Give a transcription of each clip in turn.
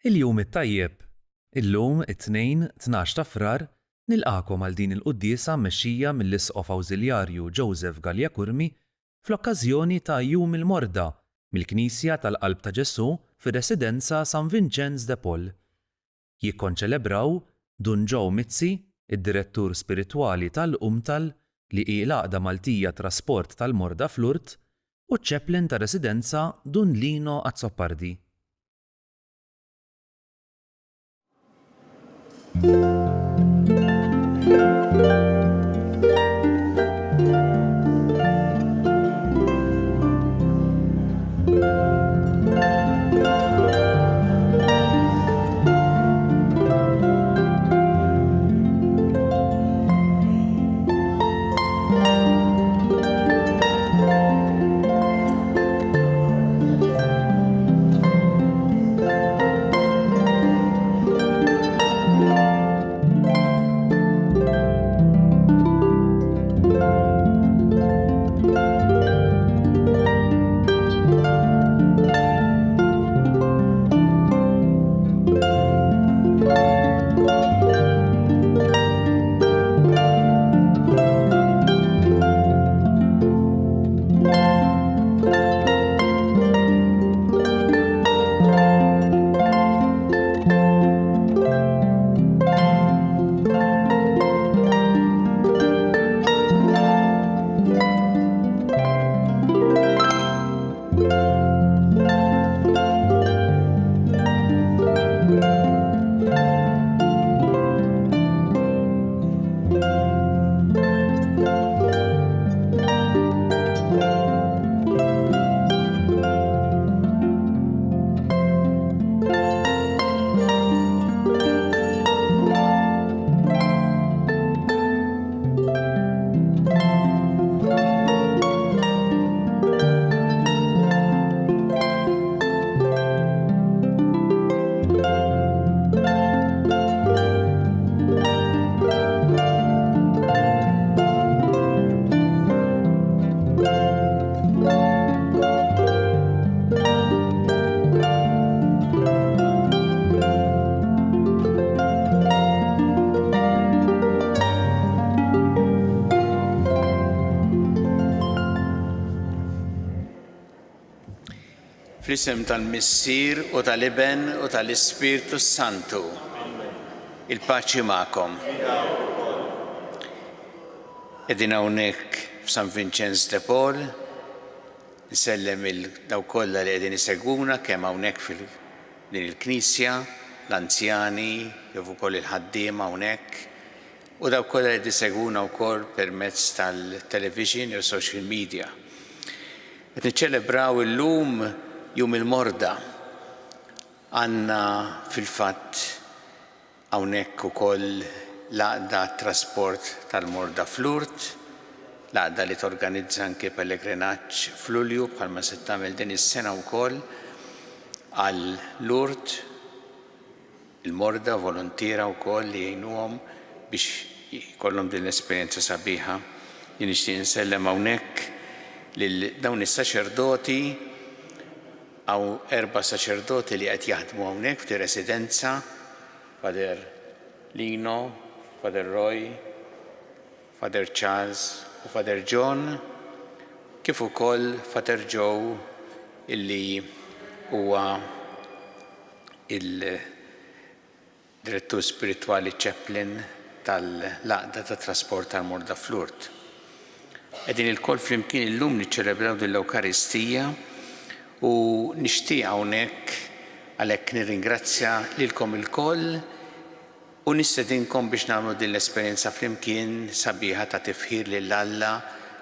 Il-jum it-tajjeb. Illum it-tnejn 12 ta' Frar nilqakom għal din il-quddiesa mmexxija mill-Isqof Awżiljarju Joseph Gallia Kurmi fl-okkażjoni ta' Jum il-Morda mill-Knisja tal-Qalb ta' Ġesu fir-Residenza San Vincenz de Paul. Jikkonċelebraw Dun Joe Mizzi, id-Direttur Spiritwali tal-Qumtal li hi l-Għaqda Maltija Trasport tal-Morda Flurt u ċ-Chaplain ta' Residenza Dun Lino Azzoppardi. Fl-isem tal-Missier u tal-Iben u tal-Ispirtu Santu. Il-paċi magħkom. Qegħdin hawnhekk f'San Vincenz de Paul, nsellem daw kollha li qegħdin isegwuna kemm hawnhekk fil-din il-Knisja, l-anzjani, kif ukoll il-ħaddiema hawnhekk, u daw kollha li qegħdin isegwuna wkoll permezz tal-television u social media. Qed niċċelebraw illum Jum il-Morda. Għandna fil-fatt hawnhekk ukoll l-Għaqda Trasport tal-Morda Flurt, l-għaqda li torganizza anke pellegrinaġġ f'Lulju bħalma se tagħmel din is-sena wkoll għal Lurt il-Morda volontiera wkoll li jgħinuhom biex jkollhom din l-esperjenza sabiħa. Jien nixtieq insellem hawnhekk lil dawn is-saċerdoti għaw 4 saċerdoti li qed jaħdmu hawnhekk f'residenza, Father Lino, Father Roy, Father Charles u Father John, kif ukoll Father Joe illi huwa il-Direttur Spiritwali Chaplain tal-Għaqda ta' Trasport tal-Morda Flurt. Qegħdin il-koll flimkien illum niċċelebraw din l-Ewkaristija u nixtieq hawnhekk għalhekk nirringrazzja lilkom ilkoll u nistedinkom biex nagħmlu din l-esperjenza flimkien sabiħa ta' tifħir lil Alla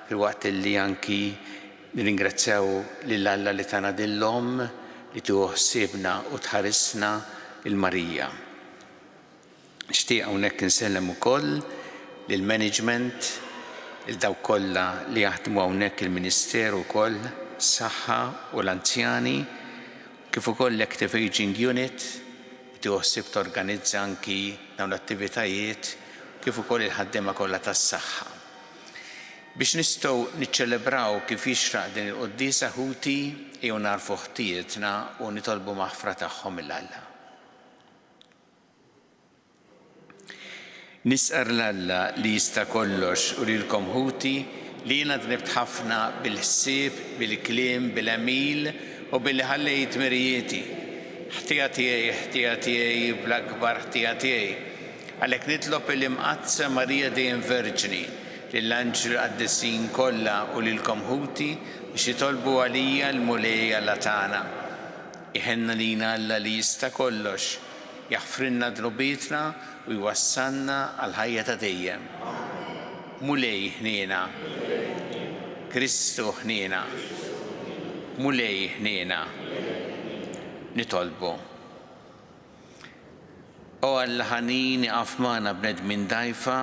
filwaqt li anki nirringrazzjaw lil Alla li tagħna dillhom li tieħu ħsiebna u tħarisna il-Marija. Nixtieq hawnhekk insellem ukoll lill-management il-daw kollha li jaħdmu hawnhekk il-Ministeru wkoll s-saħħa u l-anzjani, kif ukoll l-Active Aging Unit, li tieħu ħsieb torganizza anki dawn l-attivitajiet, kif ukoll il-ħaddiema kollha tas-saħħa. Biex nistgħu niċċelebraw kif jixraq din il-quddiesa ħuti jew narfu ħtietna u nitolbu maħfra tagħhom mill-Alla. Nisqar l-Alla li jista' kollox u lilkom ħuti li jiena dribt ħafna bil-ħsieb, bil-kliem, bil-għamil u billi ħallejt mirijieti. Ħtija tiegħi bl-akbar ħtija tiegħi. Għalhekk nitlob il-imqazza Marija dejjem Verġni lill-anġli qaddisin kollha u lilkom ħuti biex jitolbu għalija l-mulej Alla tagħna. Iħenna lina Alla li jista' kollox, jaħfrilna dnubietna u jwassalna għal ħajja ta' dejjem. Mulej ħniena, Kristu ħniena, mulej ħniena, nitolbu. O Alla ħanin iqaf magħna bnedmin dgħajfa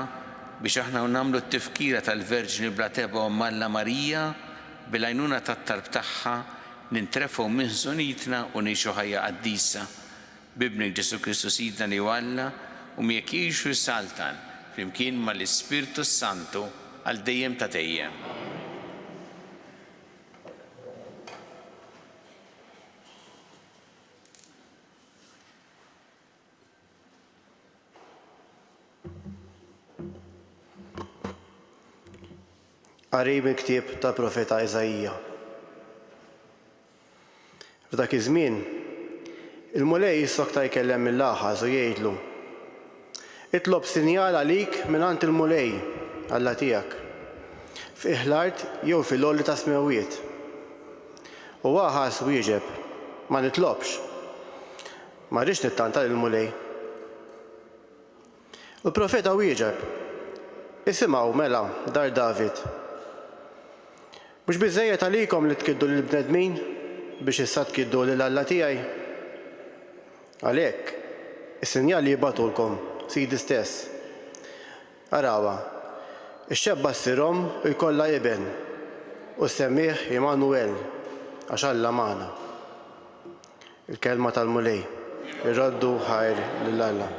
biex aħna nagħmlu t-tifkira tal-Verġni bla tebgħu Alla Marija bil-għajnuna tat-talb tagħha nintrefu minn żunitna u ngħixu ħajja qaddisa. Bibnik Ġesu Kristu Sidna li Alla u miegħek jgħixu saltan flimkien mal-Ispirtu Santu għal dejjem ta' dejjem. Qari mill-ktieb tal-Profeta Eżajija. F'dak iż-żmien, il-mulej jissokta jkellem mill-laħas u jgħidlu: itlob sinjal għalik mingħand il-mulej Alla tiegħek fih l-art jew fil-għolli ta' smewiet. U aħas wieġeb: ma nitlobx, ma rridx nittanta lill-mulej. Il-profeta wieġeb: isimgħu mela dar David. Mhux biżżejjed għalikom li tkiddu lill-bnedmin biex issa tkiddu lil Alla tiegħi? Għalhekk, is-sinjal li jibgħatulkom Sidi stess. Arawha, ix-xebba ssirhom u jkollha iben u semmih Immanuel għax Alla magħna. Il-kelma tal-mulej, irraddu ħajr lil Alla.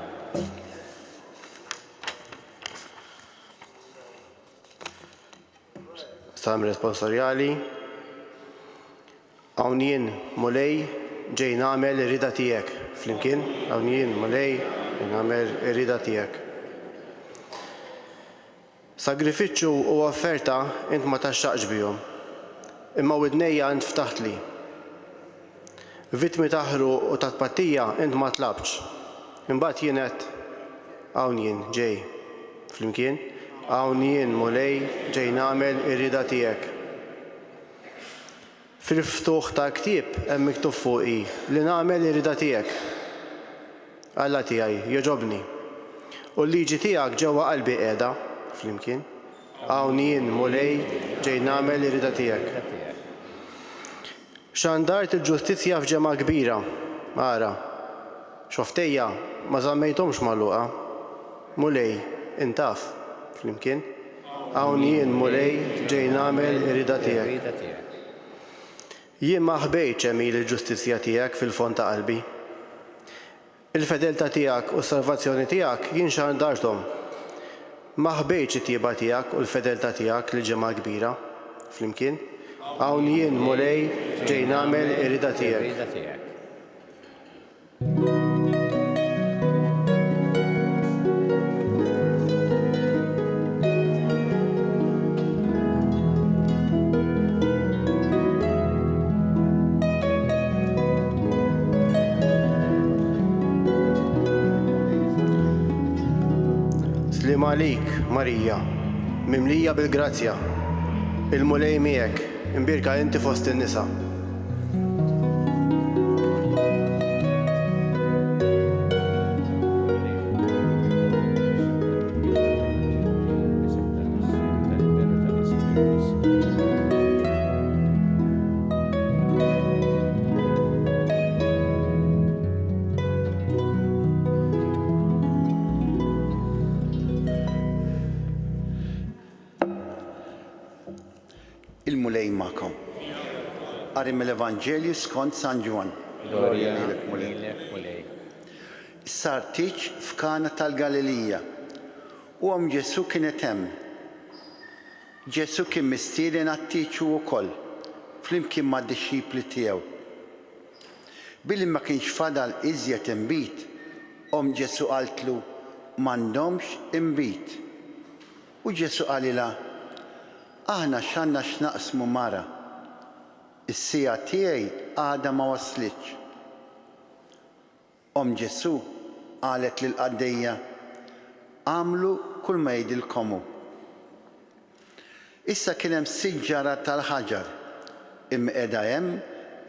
Sam responsorjali, hawn jien mulej ġej nagħmel ir-rida tiegħek. Flimkien, hawn jien mulej ġej nagħmel ir-rida tiegħek. Sagrifiċċju u offerta int ma taxxaqx bihom, imma widnejja int ftaħtli. Vittmi taħru u ta' tpattija int ma tlabx. Imbagħad jien qed hawn jien ġej. Flimkien, hawn jien mulej ġej nagħmel ir-rida tiegħek. Fil-ftuħ ta' ktieb hemm miktub fuqi li nagħmel ir-rida tiegħek. Alla tiegħi jogħġobni u l-liġi tiegħek ġewwa qalbi qiegħda. Flimkien, hawn jien mulej ġej nagħmel ir-rida tiegħek. Xandart il-ġustizzja f'ġemgħa kbira, ara, xoftejja ma żammejthomx magħluqa. Mulej intaf. Flimkien, hawn jien mulej ġej nagħmel ir-rida tiegħek. Jien ma ħbejtx emil il-ġustizzja tiegħek fil-fond ta' qalbi. Il-fedeltà tiegħek u s-salvazzjoni tiegħek jien xandarthom. Ma ħbejtx it-tieba tiegħek u l-fedeltà tiegħek li ġemgħa kbira. Flimkien, hawn jien mulej ġej nagħmel ir-rida tiegħek. Slim għalik, Marija, mimlija bil-grazzja, il-mulej miegħek, imbirka inti fost in-nisa. Il-mulej magħkom. Qari mill-Evanġelju skont San Ġwan. Glorja lilek mulej. Sar tiġ f'Kana tal-Galilija u hemm Ġesu kienet hemm. Ġesu kien mistieden għat-tiġ ukoll flimkien mad-dixxipli tiegħu. Billi ma kienx fadal iżjed inbit, Ġesu qaltlu: m'għandhomx imbit. U Ġesu qalilha, aħna x'għandna x'naqsmu mara, is-sija tiegħi għadha ma waslitx. Ġesu qalet lill-qaddejja, għamlu kull ma jgħidilkomu. Issa kien hemm siġġara tal-ħaġar imqiegħda hemm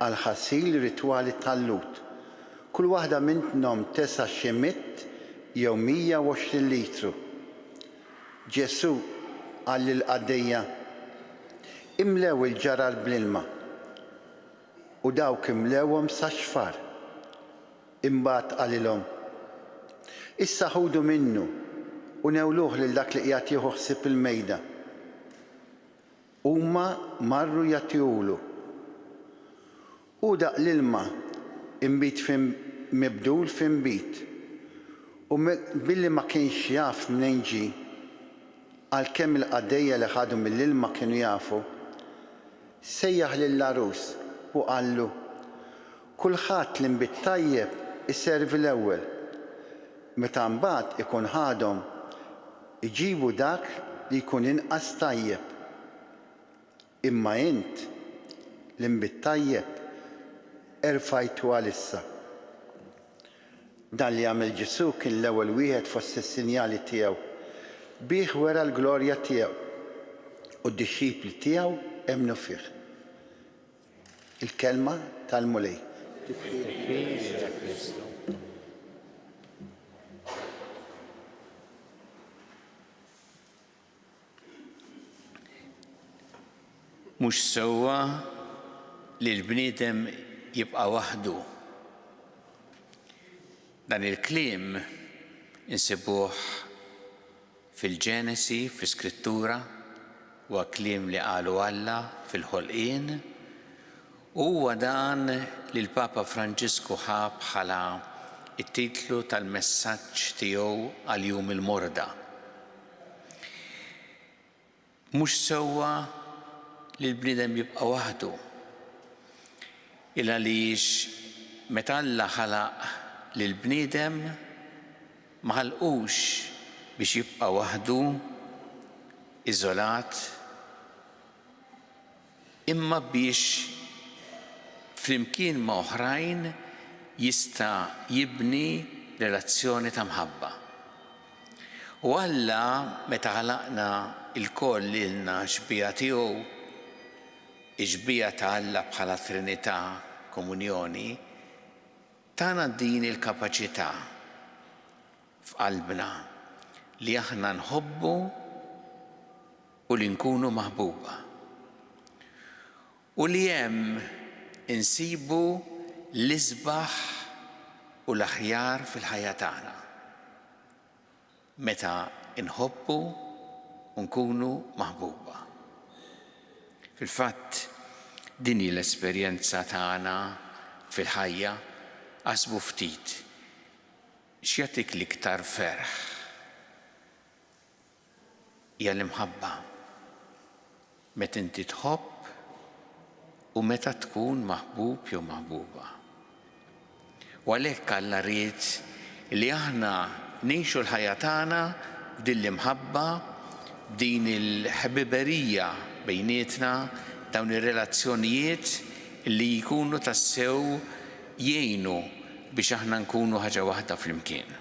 għal ħasil ritwali tal-lut. Kull waħda minnhom tesa' xi 100 jew 120 litru. Ġesu qal lill-qaddejja, imlew il-ġarar bl-ilma u dawk imlewhom sa xfar. Imbagħad qalilhom, issa ħudu minnu u newluh lil dak li qiegħed jieħu ħsieb il-mejda. Huma marru jagħtihulu. U daq l-ilma imbit mibdul f'imbit. U billi ma kienx jaf minn ġi, għalkemm il-qaddejja li ħadu mill-ilma kienu jafu, sejjaħ lill-arus u qallu, kulħadd li imbit tajjeb iservi l-ewwel. Meta mbagħad ikun ħadhom iġibu dak li jkun inqas tajjeb. Imma int l-imbit tajjeb erfajtu għalissa. Dan li għamel Ġesu kien l-ewwel wieħed fost is-sinjali tiegħu. Bih wera l-glorja tiegħu u d-dixxipli tiegħu emnu fih. Il-kelma tal-mulej. Mhux sewwa li l-bniedem jibqa' waħdu. Dan il-kliem insibuh fil-Ġenesi, fl-Iskrittura, huwa kliem li qalu Alla fil-ħolqien, u huwa dan li l-Papa Franġisku ħab bħala it-titlu tal-messaġġ tiegħu għal-jum il-Morda. Mhux sewwa li l-bniedem jibqa' waħdu. Il għaliex meta Alla ħalaq lill-bniedem ma ħalqux biex jibqa' waħdu iżolat, imma biex flimkien ma' oħrajn jista' jibni relazzjoni ta' mħabba. U Alla meta ħalaqna il-koll lilna xbija tiegħu, iġbija ta' Alla bħala Trinità, komunjoni, tagħna din il-kapaċità f'qalbna li aħna nħobbu u li nkunu maħbuba. U li hemm insibu l-isbaħ u l-aħjar fil-ħajja tagħna. Meta nħobbu u nkunu maħbuba. Fil-fatt, din hi l-esperjenza tagħna fil-ħajja qasbu ftit. X'jagħtik l-iktar ferħ? Hija l-imħabba. Meta inti tħobb u meta tkun maħbub jew maħbuba. U għalhekk Alla ried li aħna ngħixu l-ħajja tagħna b'din l-imħabba, b'din il-ħbiberija bejnietna, dawn ir-relazzjonijiet li jkunu tassew jgħinu biex aħna nkunu ħaġa waħda flimkien.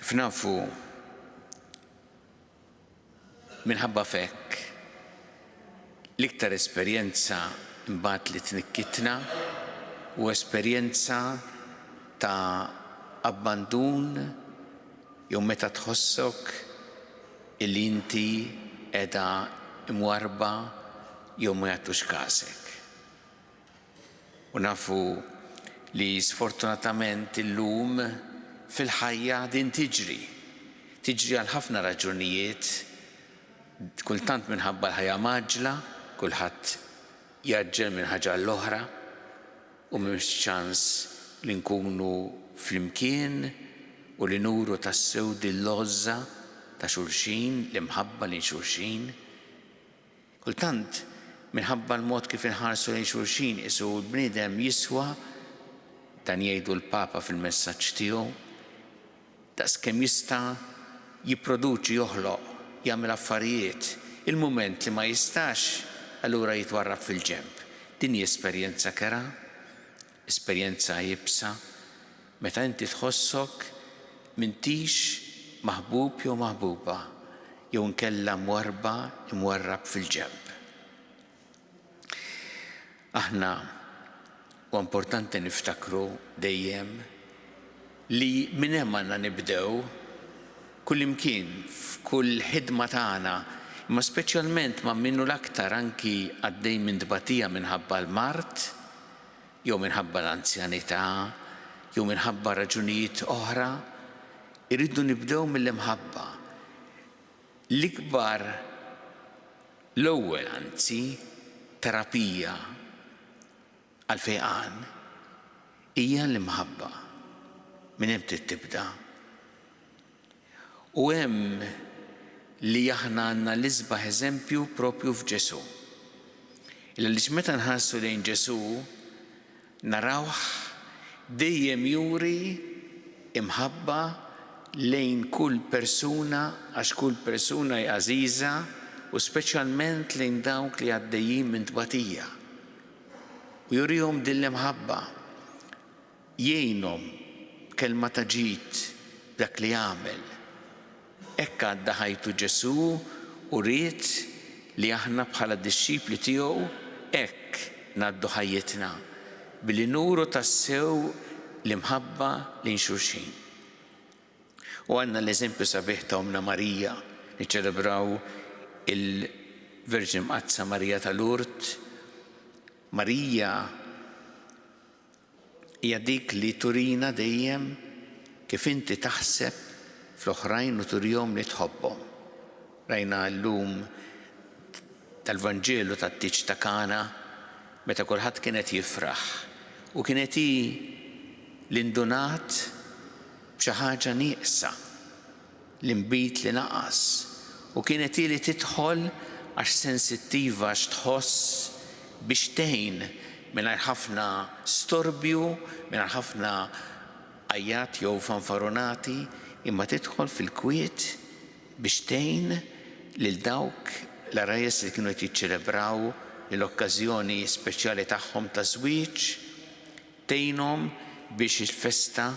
Kif nafu, minħabba fekk l-iktar esperjenza imbagħad li tnikkitna u esperjenza ta' abbandun jew meta tħossok illi inti qiegħda imwarba jew ma jagħtux każek. U nafu li sfortunatament illum fil-ħajja din tiġri għal ħafna raġunijiet, kultant minħabba l-ħajja maġla, kulħadd jaġġel minn ħaġa l-oħra u m'hemmx ċans li nkunu flimkien u li nuru tassew din l-għoża ta' xulxin, l-imħabba lejn xulxin. Kultant minħabba l-mod kif inħarsu lejn xulxin isu l-bniedem jiswa, dan jgħidu l-Papa fil-messaġġ tiegħu, daqs kemm jista' jipproduċi, joħloq, jagħmel affarijiet. Il-mument li ma jistax, allura jitwarrab fil-ġenb. Din hi esperjenza kera, esperjenza jibsa, meta inti tħossok m'intix maħbub jew maħbuba, jew nkella imwarrab fil-ġenb. Aħna u importanti niftakru dejjem li minn hemm għandna nibdew kull imkien, f'kull ħidma tagħna, imma speċjalment ma' minnu l-aktar anki għaddej minn tbatija minħabba l-mart, jew minħabba l-anzjanità, jew minħabba raġunijiet oħra, irridu nibdew mill-imħabba. L-ikbar, l-ewwel anzi, terapija għal-fejqan hija l-imħabba. Minn hemm trid tibda. U hemm li aħna għandna l-isbaħ eżempju propju f'Ġesu. Għaliex meta nħarsu lejn Ġesu narawh dejjem juri imħabba lejn kull persuna, għax kull persuna hija għażiża, u speċjalment lejn dawk li għaddejjin minn tbatija. U jurihom din l-imħabba, jgħinhom kelma ta' ġid dak li jagħmel. Hekk għadda ħajtu Ġesu u ried li aħna bħala disċipli tiegħu hekk ngħaddu ħajjitna billi nuru tassew l-imħabba lejn xulxin. U għandna l-eżempju sabiħ ta' Omna Marija, niċċelebraw il-Verġin Mqazza Marija ta' Lourdes. Marija hija dik li turina dejjem kif inti taħseb fl-oħrajn u turihom li tħobbhom. Rajna llum tal-Vanġelu tat-Tiġ ta' Kana meta kulħadd kienet jifraħ u kienet hi l-indunat b'xi ħaġa nieqsa, l-inbit li naqas, u kienet hi li tidħol għax sensittiva, għax tħoss biex tgħin mingħajr ħafna storbju, mingħajr ħafna ajjat jew fanfaronati, imma tidħol fil-kwiet biex tgħin lil dawk l-arajes li kienu qed jiċċelebraw l-okkażjoni speċjali tagħhom ta' żwieġ, tgħinhom biex il-festa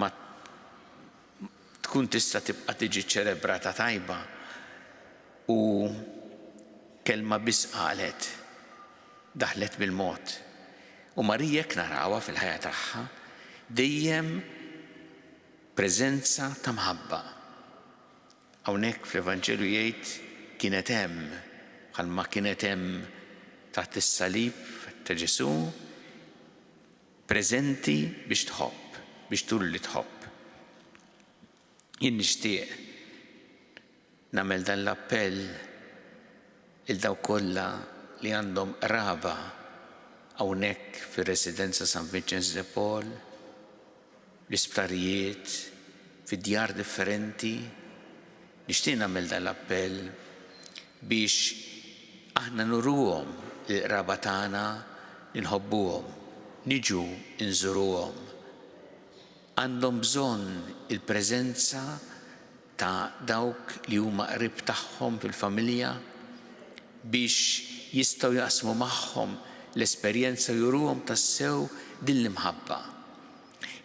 ma tkun tista' tibqa' tiġi ċċelebrata tajba. U kelma biss qalet daħlet bil-mod. U Marija hekk narawha fil-ħajja tagħha dejjem preżenza ta' mħabba. Hawnhekk fl-Evanġelu jgħid kienet hemm bħalma kienet hemm taħt is-salib ta' Ġesu preżenti biex tħobb, biex tur li tħobb. Jien nixtieq nagħmel dan l-appell il dawk kollha li għandhom qraba hawnhekk fir-residenza San Vincenz de Paul, l-isptarijiet, fid-djar differenti. Nixtieq nagħmel dan l-appell biex aħna nuruhom l-qraba tagħna li nħobbuhom, niġu nżuruhom. Għandhom bżonn il-preżenza ta' dawk li huma qrib tagħhom fil-familja biex jistgħu jaqsmu magħhom l-esperjenza juruhom tassew din l-imħabba.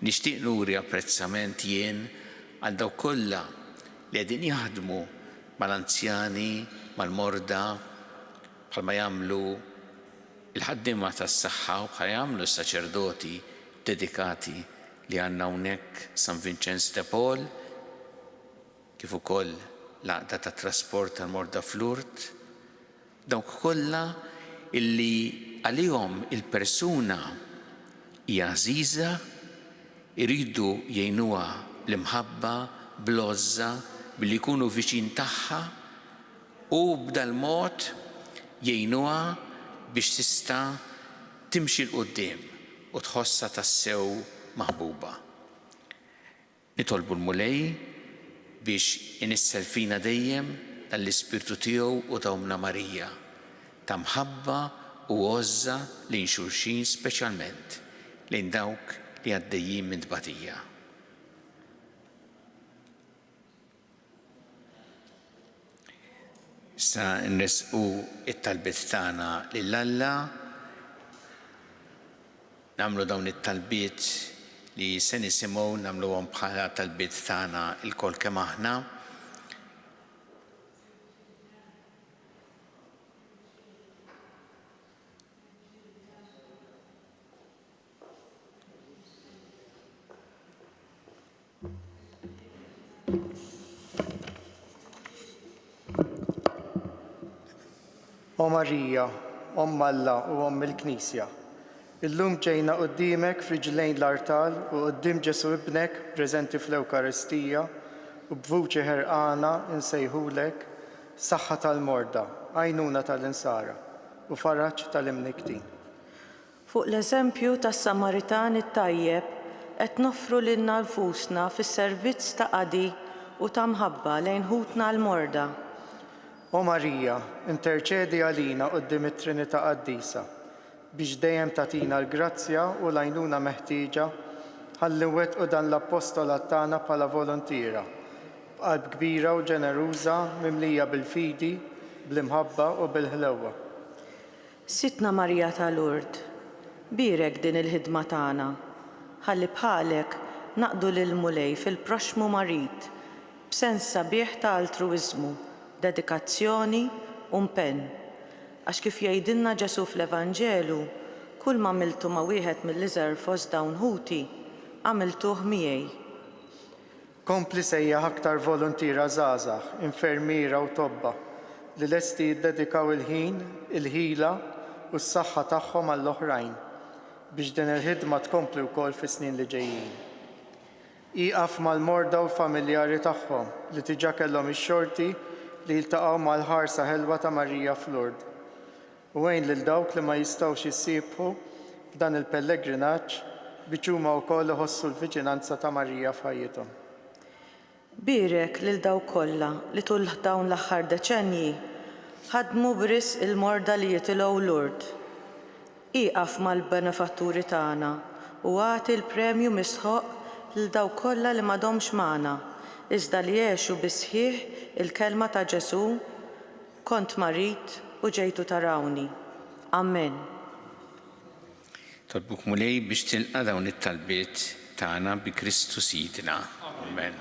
Nixtieq nuri apprezzament jien għal dawk kollha li qegħdin jaħdmu mal-anzjani, mal-morda, bħalma jagħmlu il-ħaddiema tas-saħħa u bħalma jagħmlu s-saċerdoti dedikati li għandna hawnhekk San Vincenz de Paul, kif ukoll l-għaqda tat trasport tal-morda fl-Lourdes, dawk kollha illi għalihom il-persuna hija għażiża, iridu jgħinuha l-imħabba bl-għoża billi jkunu viċin tagħha u b'dal mod jgħinuha biex tista' timxi l quddiem u tħossha tassew maħbuba. Nitolbu l-Mulej biex inissel fina dejjem tal-Ispirtu tiegħu u ta' Omna Marija, ta' mħabba u għoża lejn xulxin speċjalment lejn dawk li għaddejjin minn tbatija. Issa nresqu it-talbiet tagħna lill-Alla, nagħmlu dawn it-talbiet li se nisimgħu nagħmluhom bħala talbiet tagħna l-kol kemm aħna. O Marija, Omm Alla u Omm il-Knisja, illum ġejna qudiemek f'riġlejn l-artal u quddiem Ġesu ibnek preżenti fl-Ewkaristija u b'vuċi ħerqana insejħulek saħħa tal-morda, għajnuna tal-insara u faraġġ tal-imniktin. Fuq l-eżempju tas-Samaritan it-tajjeb qed noffru lilna nfusna fis-servizz ta' qadi u ta' mħabba lejn ħutna l-morda. O Marija, interċedi għalina quddiem it-Trinità Qaddisa biex dejjem tagħtina l-grazzja u l-għajnuna meħtieġa ħalli nwettqu dan l-appostolat tagħna bħala volontira b'qalb kbira u ġeneruża mimlija bil-fidi, bl-imħabba u bil-ħlewwa. Sitna Marija ta' Lurd, birek din il-ħidma tagħna, ħalli bħalek naqdu lil mulej fil-proxmu marit b'sens sabiħ ta' altruiżmu, dedikazzjoni u mpenn. Għax kif jgħidilna Ġesu fl-Evanġelu, kull ma għamiltu ma' wieħed mill-iżgħar fost dawn ħuti, għamiltuh miegħi. Kompli sejjaħ aktar volontira żgħażagħ, infermiera u tobba li lesti jiddedikaw il-ħin, il-ħila u s-saħħa tagħhom għall-oħrajn biex din il-ħidma tkompli wkoll fis-snin li ġejjin. Iqaf mal-morda u familjari tagħhom li diġà kellhom ix-xorti li jiltaqgħu mal-ħarsa ħelwa ta' Marija f'Lourdes. U għejn lil dawk li ma jistgħux jissibħu f'dan il-pellegrinaġġ biex huma wkoll iħossu l-viġinanza ta' Marija f'ħajjithom. Birek lil dawk kollha li tul dawn l-aħħar deċenji ħadmu bris il-morda li jitilgħu Lourdes. Iqaf mal-benefatturi tagħna u għati l-premju misħoq lil dawk kollha li m'għadhomx magħna, iżda li jgħixu bisħieħ il-kelma ta' Ġesu, kont marit u ġejtu tarawni. Amen. Tolbuk mulej biex tilqa' dawn it-talbiet tagħna bi Kristu Sidna. Amen.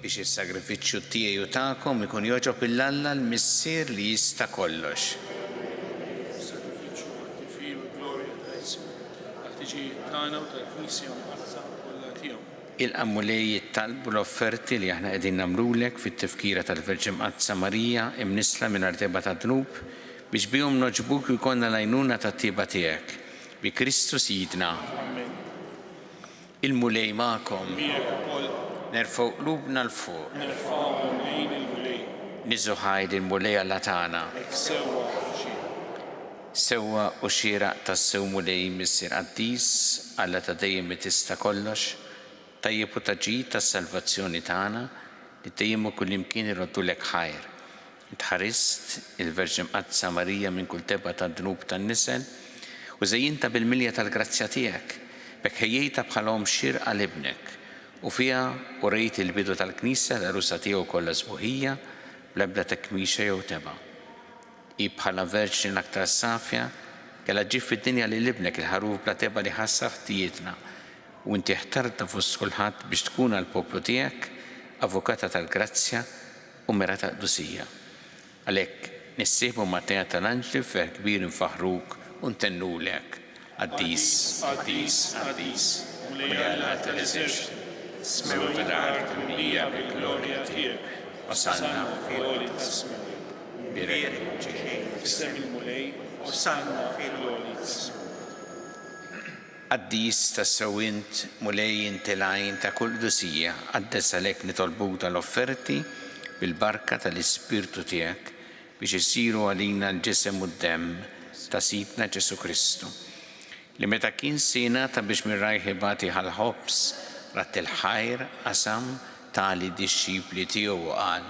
Biex il-sagrifiċċju tiegħi u tagħkom ikun jogħġob il-Alla l-Missier li jista' kollox. Sagrifiċċju għattifiju l-glorja ta' ismu, għattiġijiet tagħna u tal-Knisja mqassam kollha tiegħu. Il-qammulej jittalbu l-offerti li aħna qegħdin nagħmlulek fit-tifkira tal-Verġin Qadsa Marija imnisla mingħajr teba ta' dnub biex bihom noġbuk u jkollna l-għajnuna tat-tieba tiegħek bi Kristu Sidna. Il-mulej magħkom. Nerfgħu qlubna l-fuq. Niżu ħajdi l-mulej Alla tagħna. Sewwa u xieraq tas-sew mulej Missier Qaddis Alla ta' dejjem li tista' kollox, tajjeb u taġid tas-salvazzjoni tagħna li dejjem u kullimkien iroddulek ħajr. Tħarist il-Verġin Qadsa Marija minn kull teba ta' dnub tan-nisel u żejjinta bil-milja tal-grazzja tiegħek bekk ħejjejta bħala xierqa l-ibnek u fiha u rejt il-bidu tal-Knisja l-arusa tiegħu kollha sbuħija bl-ebda tekmixxa jew teba. I bħala verġin aktar safja kellha ġib fid-dinja lil ibnek il-ħaruf bla teba li ħassa ħtijietna u inti ħtarta fost kulħadd biex tkun għall-poplu tiegħek avukata tal-grazzja u mera ta' qdusija. Għalhekk nissieħbu ma' Teatru tal-Anġli f'fer kbir infaħruk u ntennulek. Addis, addis, addis, mulej Alla tal-eżerċitu, smew tal-art mija bil-glorja tiegħek, wasalna fil-għoli tas-smew. Birek fissem il-mulej, wasalna fil-għoli tas-smew. Addis tas-sewint mulej intilajn ta' kull dusija, għaddes għalek nitolbu tal-offerti bil-barka tal-Ispirtu tiegħek biex isiru għalina l-ġisem u d-dem ta' Sidna Ġesu Kristu. Li meta kien sina ta' biex mirrajħi bati ħal-ħobs rat il-ħajr qasam tali disċipli tiegħu u qal: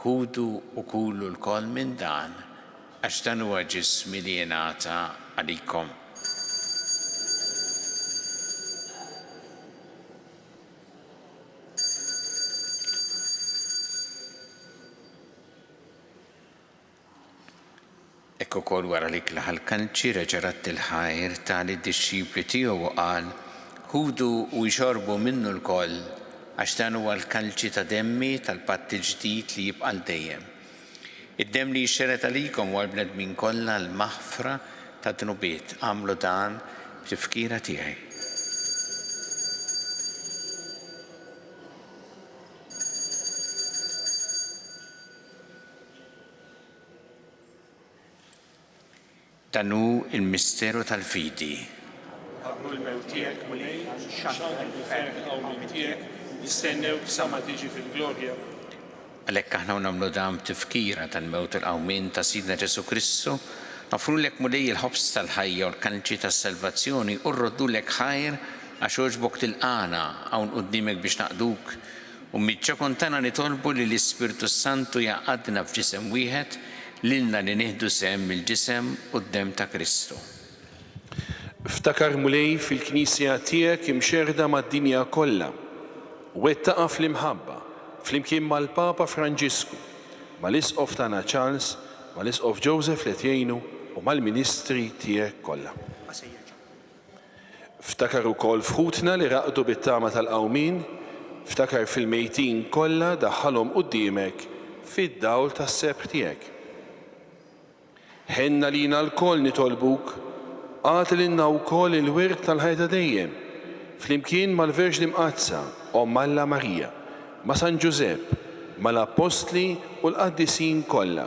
ħudu u kullu l-kol minn dan għax dan huwa ġismi li jingħata għalikom. Ekku kol wara li klaħal kanċi reġarat il-ħajr tali d-disċipli tiegħu u qal: ħudu u jxorbu minnu l-koll għax dan huwa l-kalċi ta' demmi tal-patt il-ġdid li jibqa' dejjem. Id-demm li jxeret għalikom u għal-bnedmin kollha l-maħfra ta' dnubiet għamlu dan b'tifkira tiegħi. Dan hu il-misteru tal-fidi. Għabru l-mew tiegħek mulej, xandu l-ferħ għaw minn tiegħek, nistennew sama tiġi fil-glorja. Għalhekk aħna nagħmlu dan b'tifkira tal-mewt il-qawmien ta' Sidna Ġesu Kristu, nofrulek mulej il-ħobs tal-ħajja u l-kanċi tas-salvazzjoni u rroddulek ħajr għax oġbok tilqana hawn quddiemek biex naqduk u miċċa kontana nitolbu li l-Ispirtu Santu jaqadna f'ġisem wieħed lilna li nieħdu sehem mill-ġisem u d-dem ta' Kristu. Ftakar mulej fil-Knisja tiegħek imxerda mad-dinja kollha u wettaqa' fl-imħabba flimkien mal-Papa Franġisku, mal-Isqof tagħna Charles, mal-Isqof Joseph li jgħinu u mal-Ministri tiegħek kollha. Ftakar ukoll fħutna li raqdu bit-tama tal-qawmin, ftakar fil-mejtin kollha daħħalhom quddiemek fid-dawl tas-seb tiegħek. Ħenna lina l-koll nitolbuk, għatililna wkoll il-wirt tal-ħajta dejjem, flimkien mal-Verġni Mqazza u Malla Marija, ma' San Giuseppe, mal-Apostli u l-Qaddisin kollha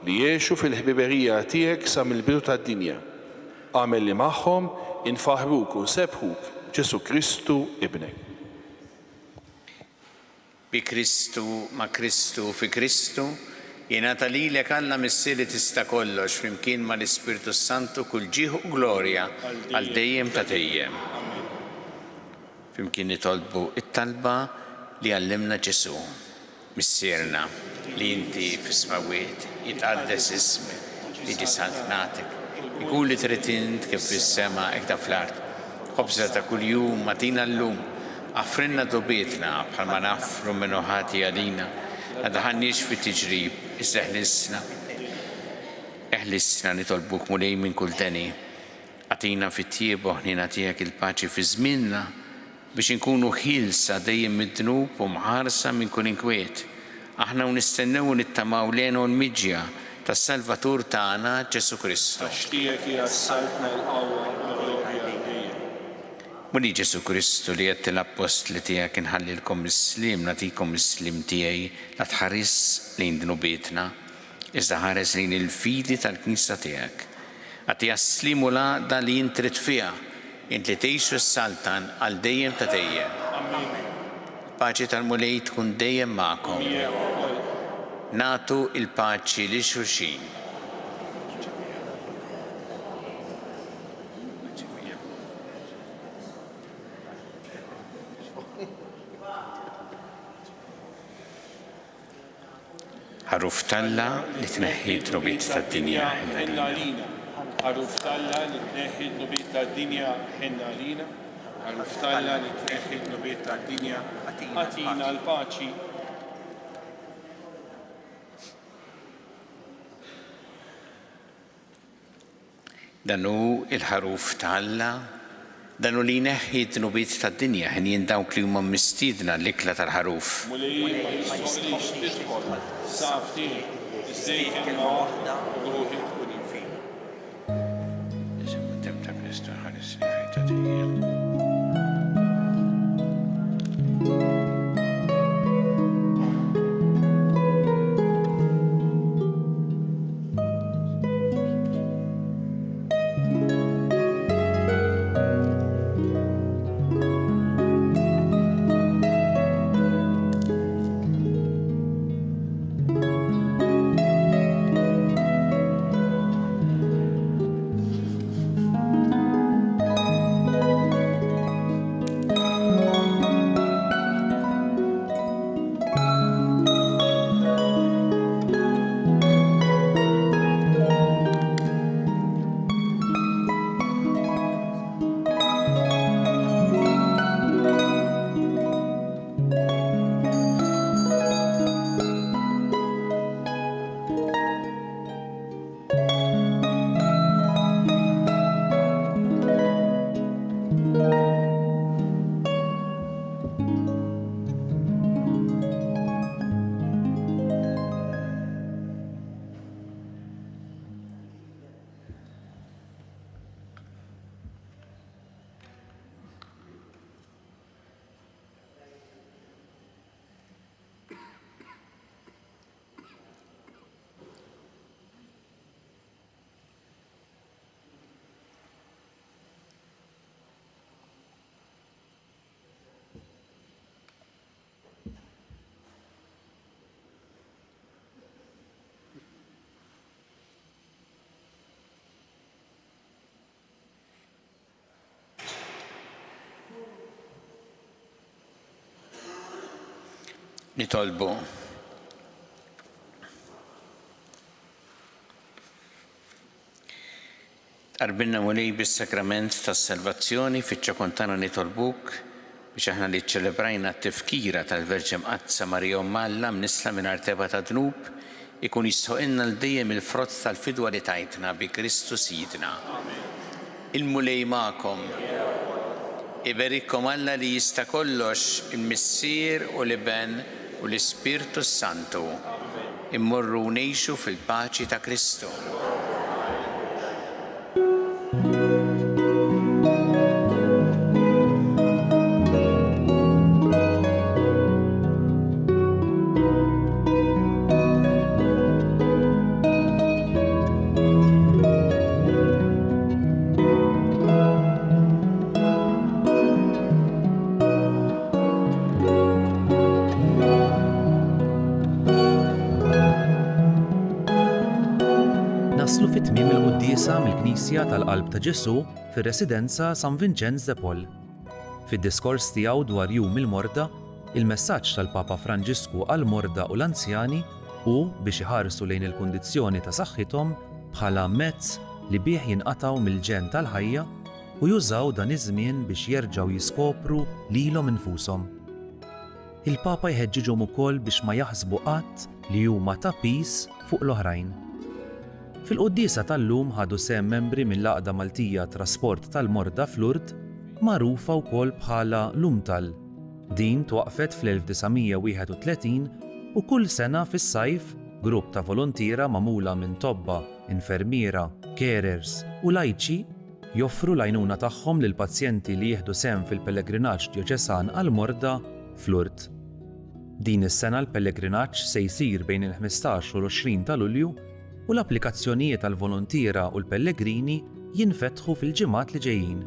li jgħixu fil-ħbiberija tiegħek sa mill-bidu tad-dinja. Għamel li magħhom infaħruk u nsebħuk Ġesu Kristu ibnek. Bi Kristu, ma' Kristu, fi Kristu, jingħata lilek Alla missieri tista' kollox flimkien mal-Ispirtu Santu kull ġieħ u glorja għal dejjem ta' dejjem. Flimkien nitolbu it-talba li għallimna Ġesu, missierna li inti fis-smawiet jitqaddes ismek li ġi santnatek, ikun li trid int kif fis-sema hekk ta' fl-art. Ħobża ta' kuljum matina llum, affrinna dubietna bħalma nafru minn ħati għalina, għadħannix fi tiġrib, iżda eħlisna nitolbuk mulej minn kull teni, għatina fit-tieb u ħnina tiegħek il-paċi fi żminna biex inkunu ħilsa dejjem mid-dnub u mħarsa minn kull inkwiet. Aħna nistennew nittamaw lejn l-miġja tas-Salvatur tagħna Ġesu Kristu. Għax tiegħek hija s-saltna l-qawwa u l-glorja dejjem. Muli Ġesu Kristu li qed l-apostli tiegħek inħallilkom is-slim nagħtikom is-slim tiegħi la tħares lejn dnubietna, iżda ħares lejn il-fidi tal-Knisja tiegħek. Għatija s-slim u l-għaqda li int trid fiha, int li tgħixu s-saltan għal dejjem ta' dejjem. Paċi tal-mulej tkun dejjem magħkom. Nagħtu il-paċi li xulxin. Ħaruf talla li tneħħi d-nubiet tad-dinja ħenna lina. Ħaruf talla li tneħħi d-nubiet tad-dinja ħenna lina. Ħaruf talla li tneħħi d-nubiet tad-dinja għatina l-paċi. Danu il-ħaruf talla, danu li neħħi d-nubiet tad-dinja ħen jindawk li huma mistiedna l-ikla tal-ħaruf. Mulej ma jistgħux tidħol saftin ازاي كلمة واحدة وروحي تكوني فيه. اسم تمتع كريستو خالص حياتي. Nitolbu Qarbilna mulej bis-sakrament tas-salvazzjoni fiċ-ċakuntana nitolbuk biex aħna li ċċelebrajna t-tifkira tal-Verġi Mqaddsa Marija Alla mnisla mingħajr teba ta' dnub ikun jistħoqilna l-dejjem il-frott tal-fidwa li tajtna bi Kristu Sidna. Il-mulej magħkom. Iberikkom Alla li jista' kollox il-Missier u l-Iben u l-Ispirtu Santu. Immorru ngħixu fil-paċi ta' Kristu. Naslu fit-tmiem il-quddiesa mill-Knisja tal-Qalb ta' Ġesu fir-Residenza San Vincenz de Paul. Fid-diskors tiegħu dwar jum il-morda, il-messaġġ tal-Papa Franġisku għall-morda u l-anzjani u biex iħarsu lejn il-kundizzjoni ta' saħħithom bħala mezz li bih jinqatgħu mill-ġenn tal-ħajja u jużaw dan iż-żmien biex jerġgħu jiskopru lilhom infushom. Il-Papa jħeġġiġhom ukoll biex ma jaħsbu qatt li huma ta' pis fuq l-oħrajn. Fil-quddiesa tal-lum ħadu sehem membri mill-Għaqda Maltija Trasport tal-Morda f'Lourdes magħrufa wkoll bħala l-Umtal. Din twaqqfet fl-1931 u kull sena fis-sajf grupp ta' volontiera magħmula minn tobba, infermiera, carers u lajċi joffru l-għajnuna tagħhom lil pazjenti li jieħdu sehem fil-pellegrinaġġ djoċesan għall-Morda f'Lourdes. Din is-sena l-pellegrinaġġ se jsir bejn il-15 u l-20 ta' Lulju u l-applikazzjonijiet tal-volontiera u l-pellegrini jinfetħu fil-ġimgħat li ġejjin.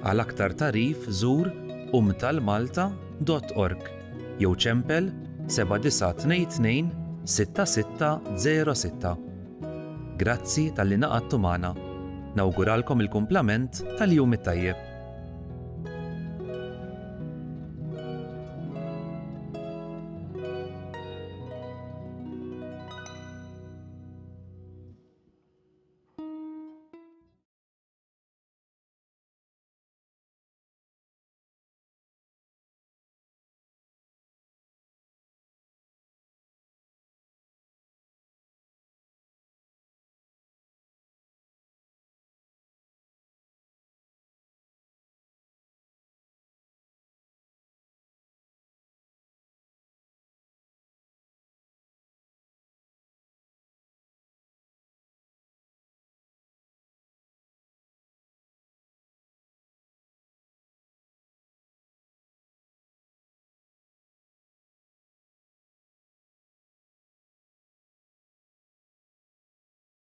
Għal aktar tarif żur umtalmalta.org jew ċempel 7922 6606. Grazzi tal-li naqadtu magħna. Nawguralkom il-kumplament tal-jum it-tajjeb.